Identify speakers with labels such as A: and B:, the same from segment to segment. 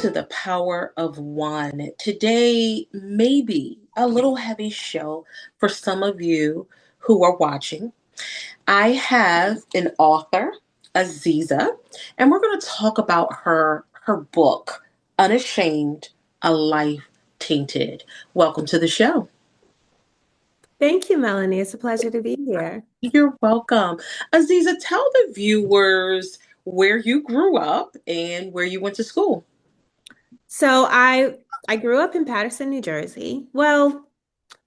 A: to the power of one. Today may be a little heavy show for some of you who are watching. I have an author, Aziza, and we're going to talk about her book, Unashamed: A Life Tainted. Welcome to the show.
B: Thank you, Melanie. It's a pleasure to be here.
A: You're welcome. Aziza, tell the viewers where you grew up and where you went to school.
B: So I grew up in Paterson, New Jersey. Well,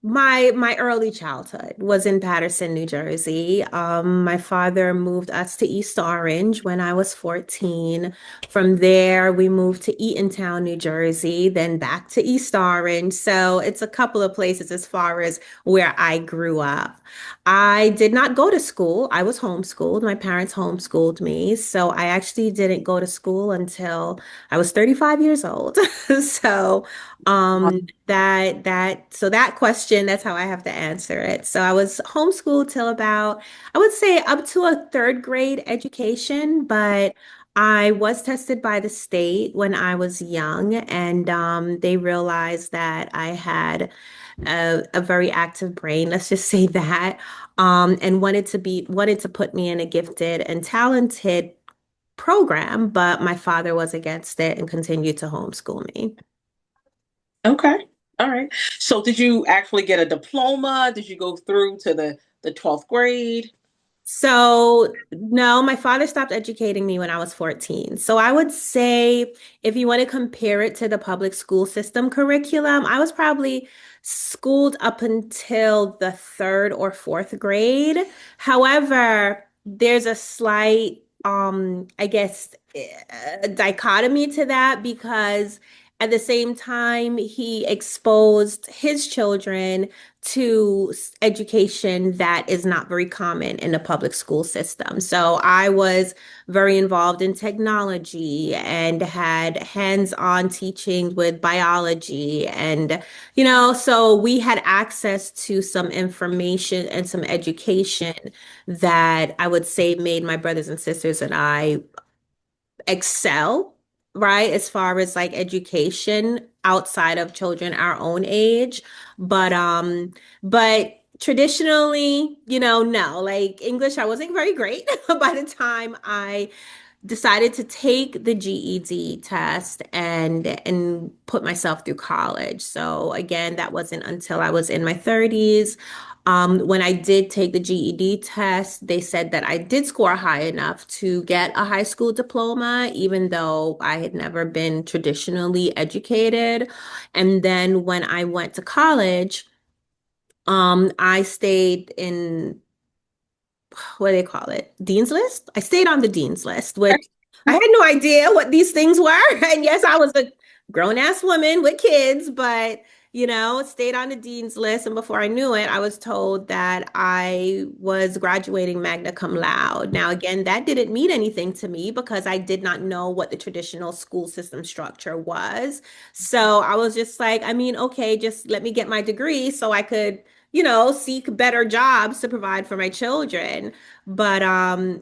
B: my early childhood was in Paterson, New Jersey. My father moved us to East Orange when I was 14. From there, we moved to Eatontown, New Jersey, then back to East Orange. So it's a couple of places as far as where I grew up. I did not go to school. I was homeschooled. My parents homeschooled me. So I actually didn't go to school until I was 35 years old. So that question, that's how I have to answer it. So I was homeschooled till about, I would say up to a third grade education, but I was tested by the state when I was young, and they realized that I had a very active brain, let's just say that, and wanted to put me in a gifted and talented program, but my father was against it and continued to homeschool me.
A: Okay. All right. So did you actually get a diploma? Did you go through to the 12th grade?
B: So, no, my father stopped educating me when I was 14. So, I would say if you want to compare it to the public school system curriculum, I was probably schooled up until the third or fourth grade. However, there's a slight, I guess, dichotomy to that because at the same time, he exposed his children to education that is not very common in the public school system. So I was very involved in technology and had hands-on teaching with biology. And, so we had access to some information and some education that I would say made my brothers and sisters and I excel, right? As far as like education outside of children our own age. But traditionally, no, like English, I wasn't very great by the time I decided to take the GED test and put myself through college. So again, that wasn't until I was in my 30s. When I did take the GED test, they said that I did score high enough to get a high school diploma, even though I had never been traditionally educated. And then when I went to college, I stayed in what do they call it? Dean's list. I stayed on the dean's list, which I had no idea what these things were. And yes, I was a grown ass woman with kids, but stayed on the dean's list. And before I knew it, I was told that I was graduating magna cum laude. Now, again, that didn't mean anything to me because I did not know what the traditional school system structure was. So I was just like, I mean, okay, just let me get my degree so I could seek better jobs to provide for my children. But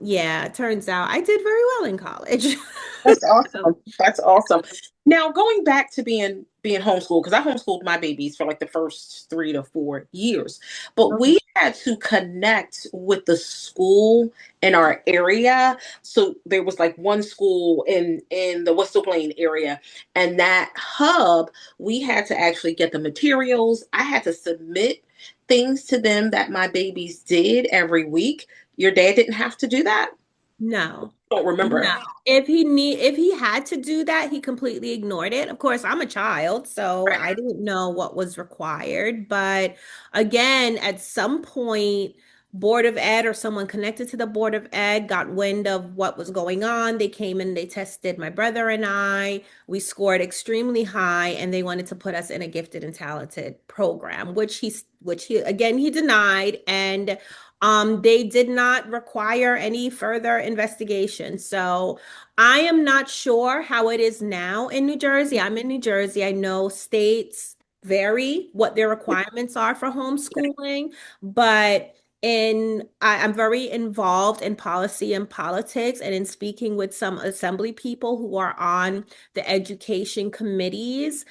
B: yeah, it turns out I did very well in college.
A: That's awesome. That's awesome. Now going back to being homeschooled, because I homeschooled my babies for like the first 3 to 4 years, but we had to connect with the school in our area. So there was like one school in the Whistle Plain area, and that hub we had to actually get the materials. I had to submit things to them that my babies did every week. Your dad didn't have to do that.
B: No.
A: Don't remember.
B: No. If he had to do that, he completely ignored it. Of course, I'm a child, so I didn't know what was required. But again, at some point, Board of Ed or someone connected to the Board of Ed got wind of what was going on. They came and they tested my brother and I. We scored extremely high, and they wanted to put us in a gifted and talented program, which he again he denied. And they did not require any further investigation. So I am not sure how it is now in New Jersey. I'm in New Jersey. I know states vary what their requirements are for homeschooling, but I'm very involved in policy and politics and in speaking with some assembly people who are on the education committees.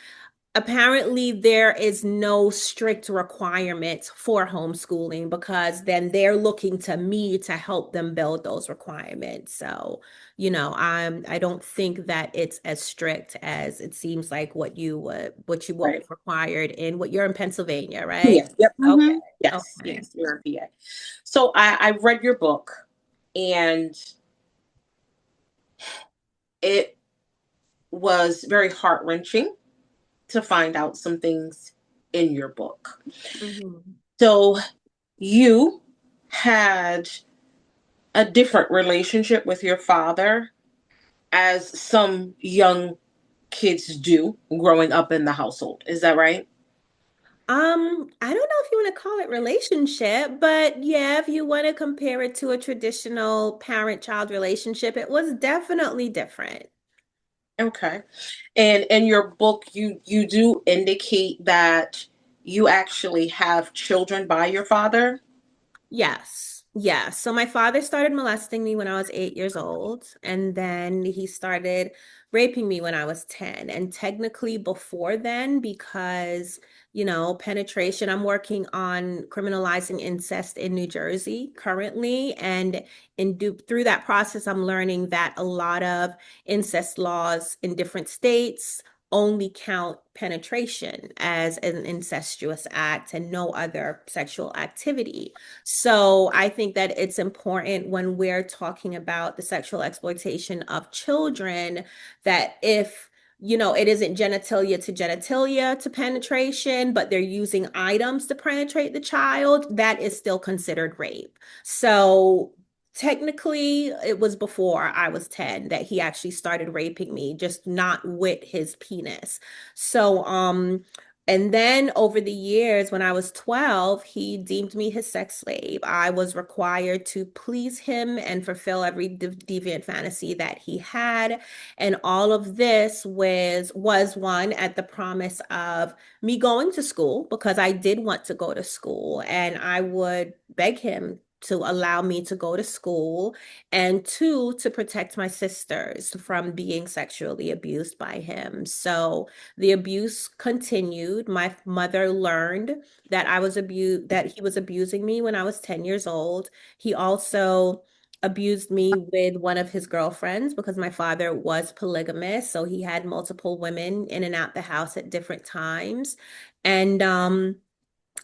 B: Apparently, there is no strict requirements for homeschooling because then they're looking to me to help them build those requirements. So, I don't think that it's as strict as it seems like what
A: Right.
B: was required in what you're in Pennsylvania, right?
A: Yes. Yep.
B: Okay.
A: Yes.
B: Okay.
A: Yes. You're a PA. So I read your book, and it was very heart wrenching to find out some things in your book.
B: Mhm.
A: So you had a different relationship with your father, as some young kids do growing up in the household. Is that right?
B: I don't know if you want to call it relationship, but yeah, if you want to compare it to a traditional parent-child relationship, it was definitely different.
A: Okay. And in your book, you do indicate that you actually have children by your father.
B: Yes. Yes. So my father started molesting me when I was 8 years old, and then he started raping me when I was 10. And technically before then, because, penetration, I'm working on criminalizing incest in New Jersey currently. And through that process, I'm learning that a lot of incest laws in different states only count penetration as an incestuous act and no other sexual activity. So I think that it's important when we're talking about the sexual exploitation of children that if it isn't genitalia to genitalia to penetration, but they're using items to penetrate the child, that is still considered rape. So technically, it was before I was 10 that he actually started raping me, just not with his penis. So, and then over the years, when I was 12, he deemed me his sex slave. I was required to please him and fulfill every deviant fantasy that he had. And all of this was one at the promise of me going to school because I did want to go to school. And I would beg him to allow me to go to school, and two, to protect my sisters from being sexually abused by him. So, the abuse continued. My mother learned that he was abusing me when I was 10 years old. He also abused me with one of his girlfriends because my father was polygamous, so he had multiple women in and out the house at different times. And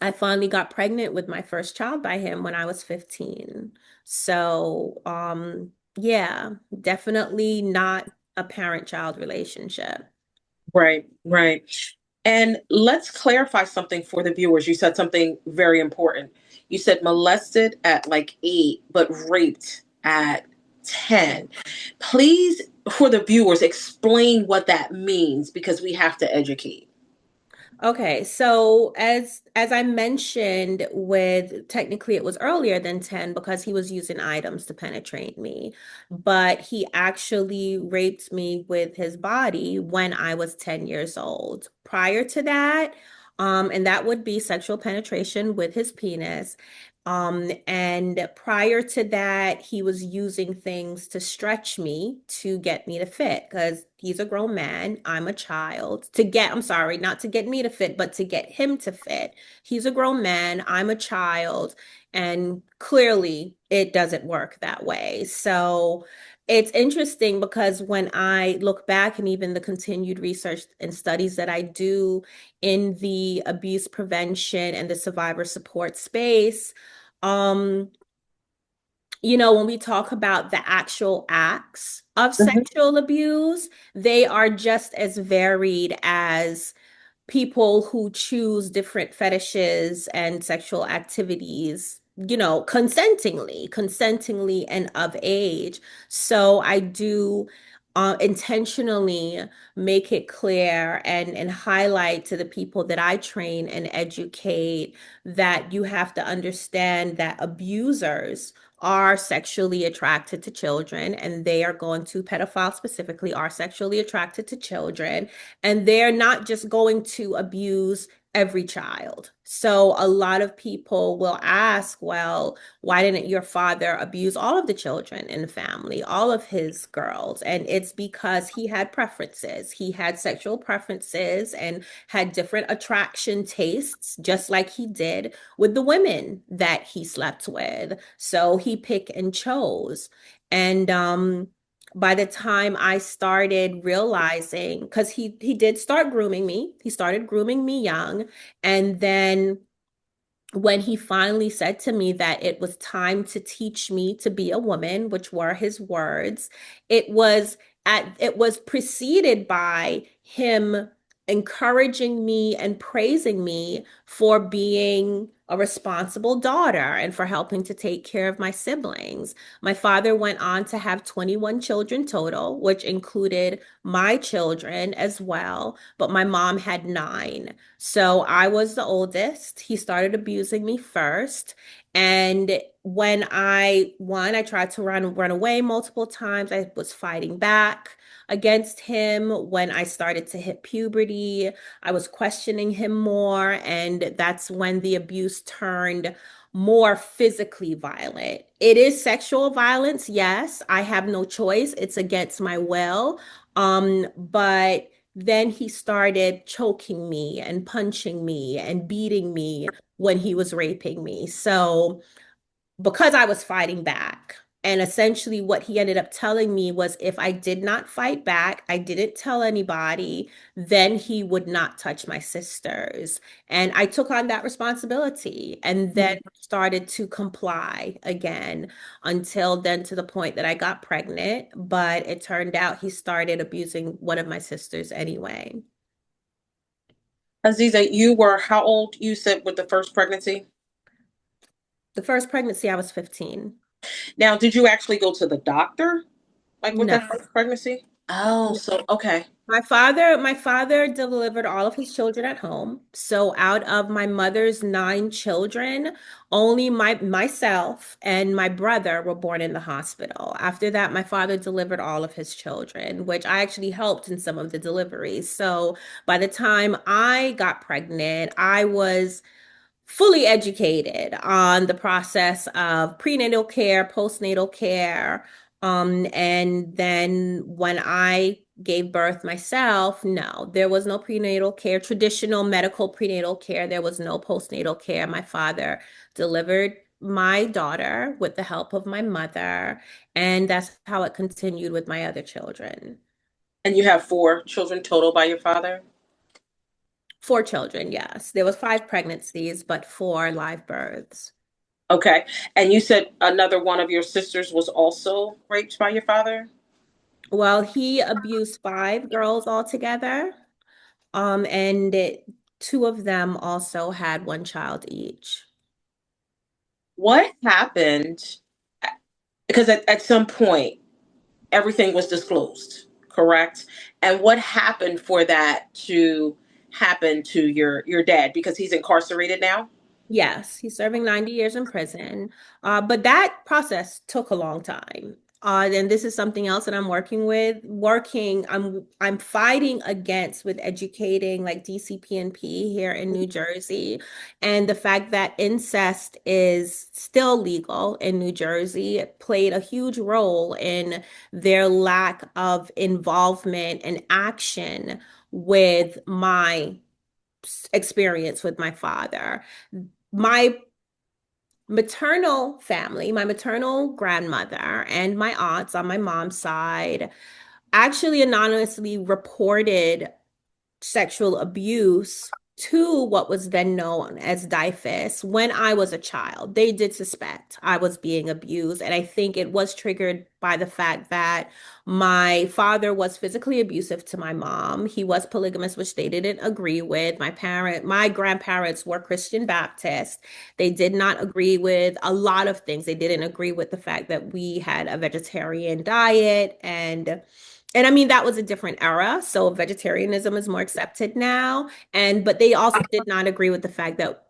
B: I finally got pregnant with my first child by him when I was 15. So, yeah, definitely not a parent-child relationship.
A: Right, right. And let's clarify something for the viewers. You said something very important. You said molested at like 8, but raped at 10. Please, for the viewers, explain what that means because we have to educate.
B: Okay, so as I mentioned, with technically it was earlier than 10 because he was using items to penetrate me, but he actually raped me with his body when I was 10 years old. Prior to that, and that would be sexual penetration with his penis. And prior to that, he was using things to stretch me to get me to fit because he's a grown man. I'm a child. I'm sorry, not to get me to fit, but to get him to fit. He's a grown man. I'm a child. And clearly, it doesn't work that way. So it's interesting because when I look back and even the continued research and studies that I do in the abuse prevention and the survivor support space, um, when we talk about the actual acts of
A: Mhm.
B: sexual abuse, they are just as varied as people who choose different fetishes and sexual activities, consentingly and of age. So I do intentionally make it clear and highlight to the people that I train and educate that you have to understand that abusers are sexually attracted to children, and they are going to pedophiles specifically are sexually attracted to children, and they're not just going to abuse every child. So a lot of people will ask, well, why didn't your father abuse all of the children in the family, all of his girls? And it's because he had preferences. He had sexual preferences and had different attraction tastes, just like he did with the women that he slept with. So he picked and chose. And by the time I started realizing, because he did start grooming me, he started grooming me young, and then when he finally said to me that it was time to teach me to be a woman, which were his words, it was preceded by him encouraging me and praising me for being a responsible daughter and for helping to take care of my siblings. My father went on to have 21 children total, which included my children as well, but my mom had nine. So I was the oldest. He started abusing me first. And when I won, I tried to run away multiple times. I was fighting back against him. When I started to hit puberty, I was questioning him more, and that's when the abuse turned more physically violent. It is sexual violence, yes. I have no choice. It's against my will. But then he started choking me and punching me and beating me when he was raping me. So, because I was fighting back, and essentially what he ended up telling me was if I did not fight back, I didn't tell anybody, then he would not touch my sisters. And I took on that responsibility and then started to comply again until then to the point that I got pregnant. But it turned out he started abusing one of my sisters anyway.
A: Aziza, you were how old you said with the first pregnancy?
B: The first pregnancy, I was 15.
A: Now, did you actually go to the doctor like with
B: No.
A: that first pregnancy? Oh, so okay.
B: My father delivered all of his children at home. So out of my mother's nine children, only myself and my brother were born in the hospital. After that, my father delivered all of his children, which I actually helped in some of the deliveries. So by the time I got pregnant, I was fully educated on the process of prenatal care, postnatal care. And then when I gave birth myself, no, there was no prenatal care, traditional medical prenatal care. There was no postnatal care. My father delivered my daughter with the help of my mother, and that's how it continued with my other children.
A: And you have four children total by your father?
B: Four children, yes. There was five pregnancies, but four live births.
A: Okay. And you said another one of your sisters was also raped by your father?
B: Well, he abused five girls altogether. Two of them also had one child each.
A: What happened? Because at some point, everything was disclosed, correct? And what happened for that to happen to your dad? Because he's incarcerated now?
B: Yes, he's serving 90 years in prison. But that process took a long time. And this is something else that I'm working with. I'm fighting against with educating like DCP&P here in New Jersey. And the fact that incest is still legal in New Jersey it played a huge role in their lack of involvement and action with my experience with my father. My maternal family, my maternal grandmother and my aunts on my mom's side actually anonymously reported sexual abuse to what was then known as DIFUS when I was a child. They did suspect I was being abused. And I think it was triggered by the fact that my father was physically abusive to my mom. He was polygamous, which they didn't agree with. My grandparents were Christian Baptist. They did not agree with a lot of things. They didn't agree with the fact that we had a vegetarian diet and I mean, that was a different era. So vegetarianism is more accepted now. But they also did not agree with the fact that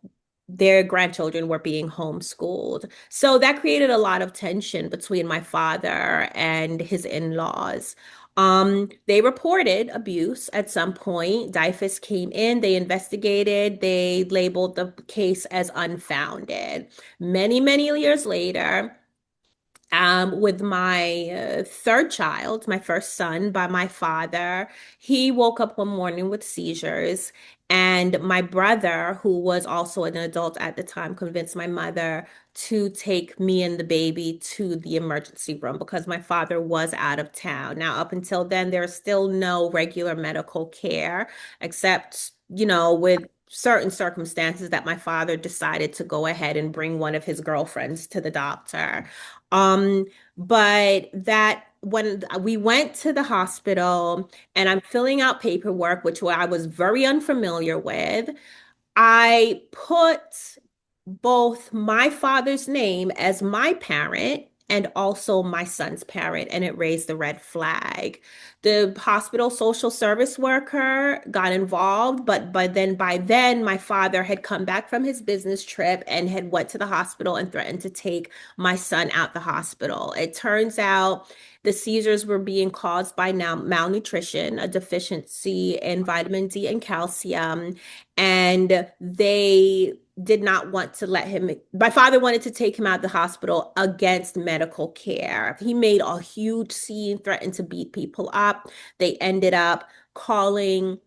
B: their grandchildren were being homeschooled. So that created a lot of tension between my father and his in-laws. They reported abuse at some point. DIFUS came in, they investigated, they labeled the case as unfounded. Many, many years later, with my third child, my first son, by my father. He woke up one morning with seizures, and my brother, who was also an adult at the time, convinced my mother to take me and the baby to the emergency room because my father was out of town. Now, up until then, there's still no regular medical care, except, with certain circumstances that my father decided to go ahead and bring one of his girlfriends to the doctor. Um, but that when we went to the hospital and I'm filling out paperwork, which I was very unfamiliar with, I put both my father's name as my parent and also my son's parent, and it raised the red flag. The hospital social service worker got involved, but then by then my father had come back from his business trip and had went to the hospital and threatened to take my son out the hospital. It turns out the seizures were being caused by now malnutrition, a deficiency in vitamin D and calcium, and they did not want to let him. My father wanted to take him out of the hospital against medical care. He made a huge scene, threatened to beat people up. They ended up calling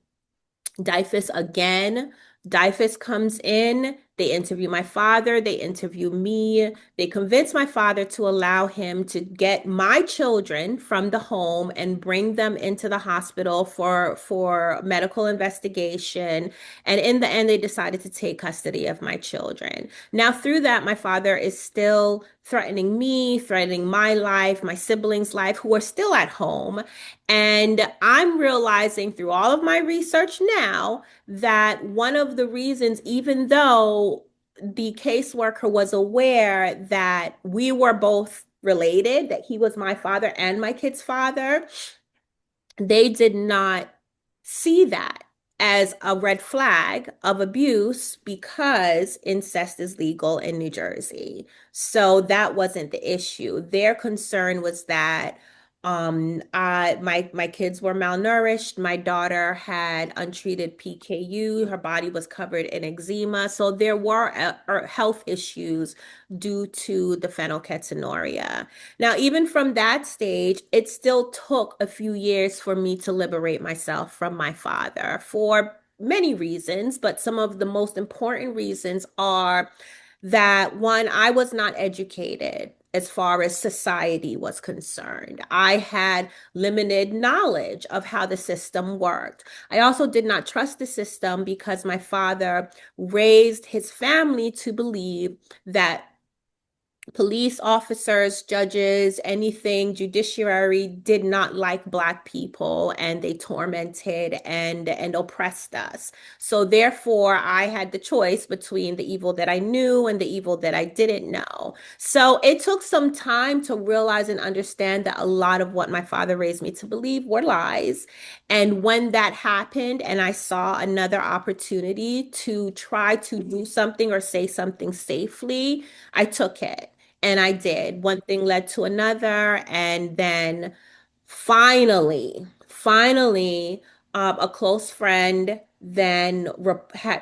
B: DIFUS again. DIFUS comes in. They interview my father. They interview me. They convince my father to allow him to get my children from the home and bring them into the hospital for medical investigation. And in the end, they decided to take custody of my children. Now, through that, my father is still threatening me, threatening my life, my siblings' life, who are still at home. And I'm realizing through all of my research now that one of the reasons, even though the caseworker was aware that we were both related, that he was my father and my kid's father, they did not see that as a red flag of abuse because incest is legal in New Jersey. So that wasn't the issue. Their concern was that my kids were malnourished. My daughter had untreated PKU. Her body was covered in eczema. So there were health issues due to the phenylketonuria. Now, even from that stage, it still took a few years for me to liberate myself from my father for many reasons, but some of the most important reasons are that one, I was not educated as far as society was concerned. I had limited knowledge of how the system worked. I also did not trust the system because my father raised his family to believe that police officers, judges, anything judiciary did not like Black people and they tormented and oppressed us. So therefore, I had the choice between the evil that I knew and the evil that I didn't know. So it took some time to realize and understand that a lot of what my father raised me to believe were lies. And when that happened and I saw another opportunity to try to do something or say something safely, I took it. And I did. One thing led to another. And then finally, a close friend then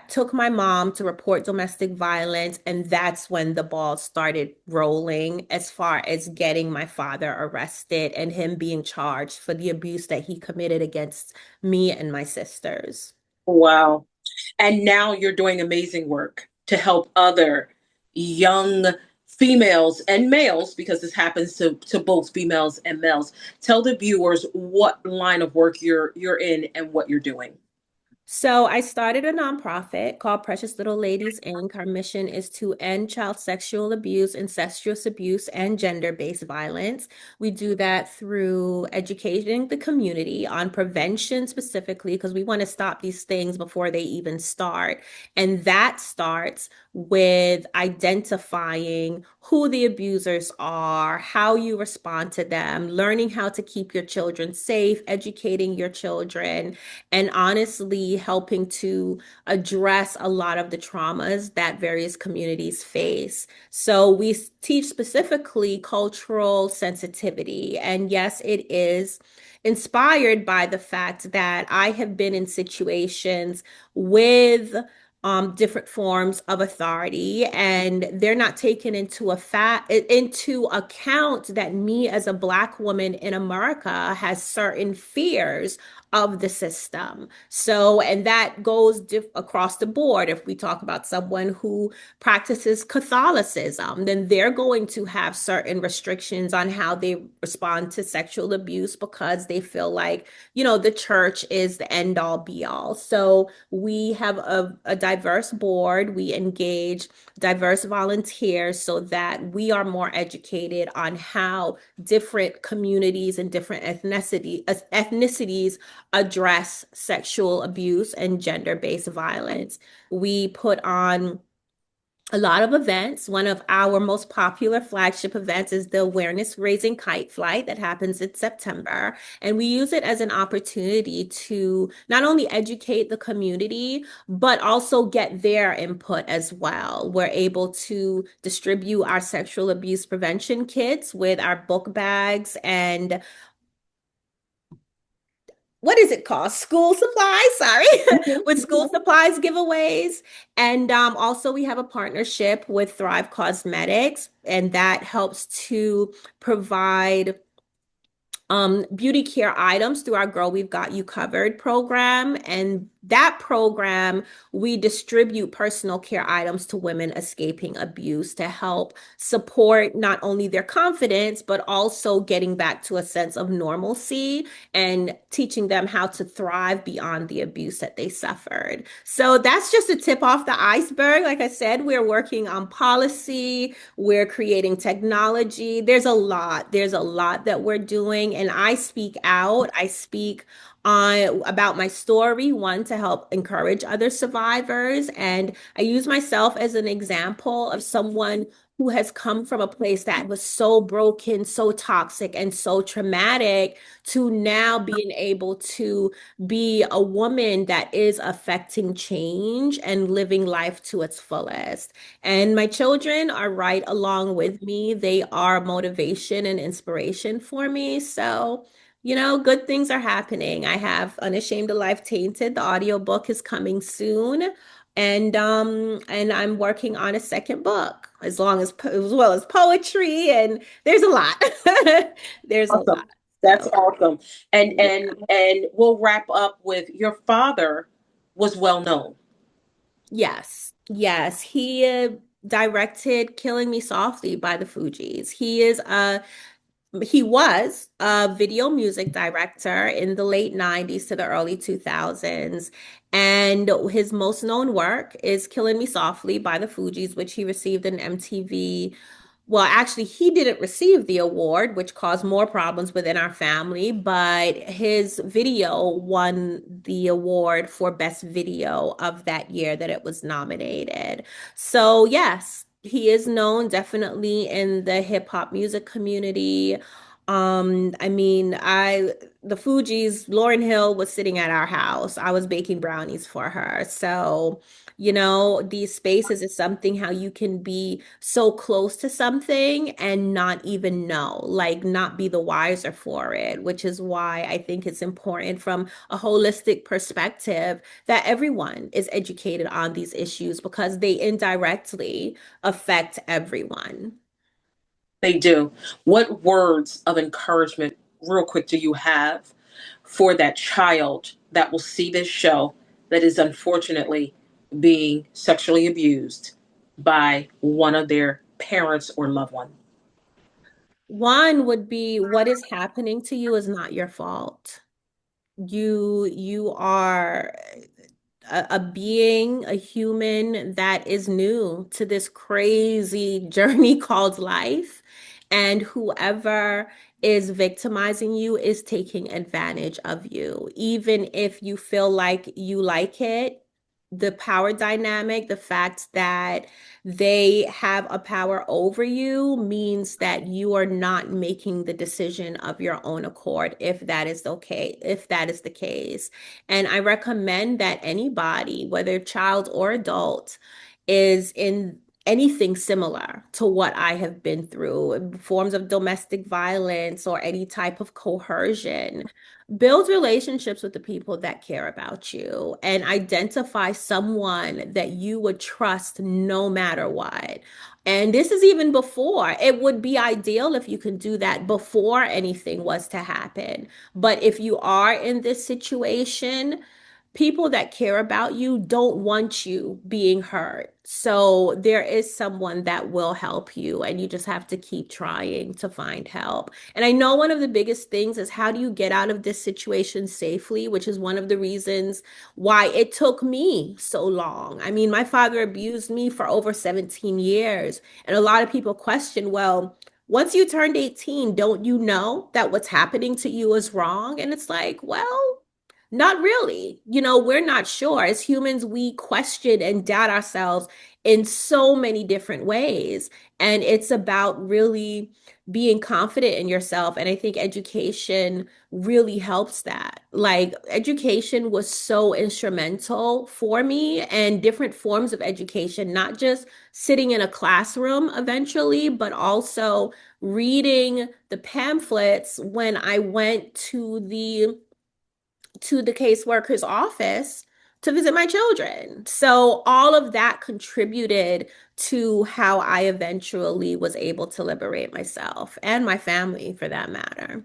B: took my mom to report domestic violence. And that's when the ball started rolling as far as getting my father arrested and him being charged for the abuse that he committed against me and my sisters.
A: Wow. And now you're doing amazing work to help other young females and males, because this happens to both females and males. Tell the viewers what line of work you're in and what you're doing.
B: So I started a nonprofit called Precious Little Ladies Inc. Our mission is to end child sexual abuse, incestuous abuse, and gender-based violence. We do that through educating the community on prevention specifically, because we want to stop these things before they even start. And that starts with identifying who the abusers are, how you respond to them, learning how to keep your children safe, educating your children, and honestly helping to address a lot of the traumas that various communities face. So we teach specifically cultural sensitivity. And yes, it is inspired by the fact that I have been in situations with different forms of authority, and they're not taken into account that me as a Black woman in America has certain fears of the system. So, and that goes across the board. If we talk about someone who practices Catholicism, then they're going to have certain restrictions on how they respond to sexual abuse because they feel like, the church is the end all be all. So we have a diverse board. We engage diverse volunteers so that we are more educated on how different communities and different ethnicities address sexual abuse and gender-based violence. We put on a lot of events. One of our most popular flagship events is the awareness raising kite flight that happens in September. And we use it as an opportunity to not only educate the community, but also get their input as well. We're able to distribute our sexual abuse prevention kits with our book bags and what is it called? School supplies, sorry, with school supplies giveaways. And also, we have a partnership with Thrive Cosmetics, and that helps to provide beauty care items through our Girl We've Got You Covered program. And that program, we distribute personal care items to women escaping abuse to help support not only their confidence, but also getting back to a sense of normalcy and teaching them how to thrive beyond the abuse that they suffered. So that's just a tip off the iceberg. Like I said, we're working on policy, we're creating technology. There's a lot that we're doing. And I speak out. I speak on about my story, one, to help encourage other survivors. And I use myself as an example of someone who has come from a place that was so broken, so toxic, and so traumatic to now being able to be a woman that is affecting change and living life to its fullest. And my children are right along with me. They are motivation and inspiration for me. So, good things are happening. I have Unashamed of Life Tainted. The audiobook is coming soon. And I'm working on a second book as well as poetry, and there's a lot. There's a
A: Awesome.
B: lot.
A: That's
B: So
A: awesome. And
B: yeah.
A: and we'll wrap up with your father was well known.
B: Yes. Yes. He directed Killing Me Softly by the Fugees. He was a video music director in the late 90s to the early 2000s. And his most known work is Killing Me Softly by the Fugees, which he received an MTV. Well, actually, he didn't receive the award, which caused more problems within our family, but his video won the award for Best Video of that year that it was nominated. So, yes, he is known definitely in the hip hop music community. I mean, the Fugees, Lauryn Hill was sitting at our house. I was baking brownies for her. So, these spaces is something how you can be so close to something and not even know, like not be the wiser for it, which is why I think it's important from a holistic perspective that everyone is educated on these issues because they indirectly affect everyone.
A: They do. What words of encouragement, real quick, do you have for that child that will see this show that is unfortunately being sexually abused by one of their parents or loved one?
B: One would be what is happening to you is not your fault. You are a being, a human that is new to this crazy journey called life. And whoever is victimizing you is taking advantage of you. Even if you feel like you like it, the power dynamic, the fact that they have a power over you means that you are not making the decision of your own accord, if that is okay, if that is the case. And I recommend that anybody, whether child or adult, is in anything similar to what I have been through, forms of domestic violence or any type of coercion, build relationships with the people that care about you and identify someone that you would trust no matter what. And this is even before. It would be ideal if you can do that before anything was to happen. But if you are in this situation, people that care about you don't want you being hurt. So there is someone that will help you, and you just have to keep trying to find help. And I know one of the biggest things is how do you get out of this situation safely, which is one of the reasons why it took me so long. I mean, my father abused me for over 17 years, and a lot of people question, well, once you turned 18, don't you know that what's happening to you is wrong? And it's like, well, not really. We're not sure. As humans, we question and doubt ourselves in so many different ways. And it's about really being confident in yourself. And I think education really helps that. Like, education was so instrumental for me, and different forms of education, not just sitting in a classroom eventually, but also reading the pamphlets when I went to the caseworker's office to visit my children. So all of that contributed to how I eventually was able to liberate myself and my family for that matter.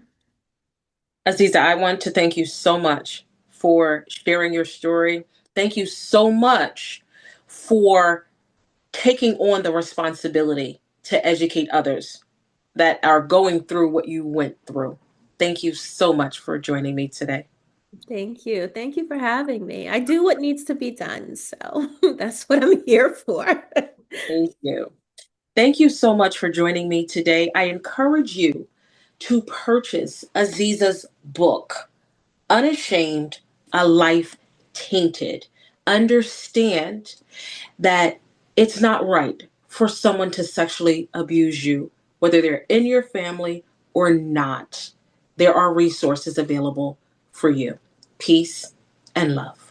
A: Aziza, I want to thank you so much for sharing your story. Thank you so much for taking on the responsibility to educate others that are going through what you went through. Thank you so much for joining me today.
B: Thank you. Thank you for having me. I do what needs to be done, so that's what I'm here for.
A: Thank you. Thank you so much for joining me today. I encourage you to purchase Aziza's book, Unashamed, A Life Tainted. Understand that it's not right for someone to sexually abuse you, whether they're in your family or not. There are resources available for you. Peace and love.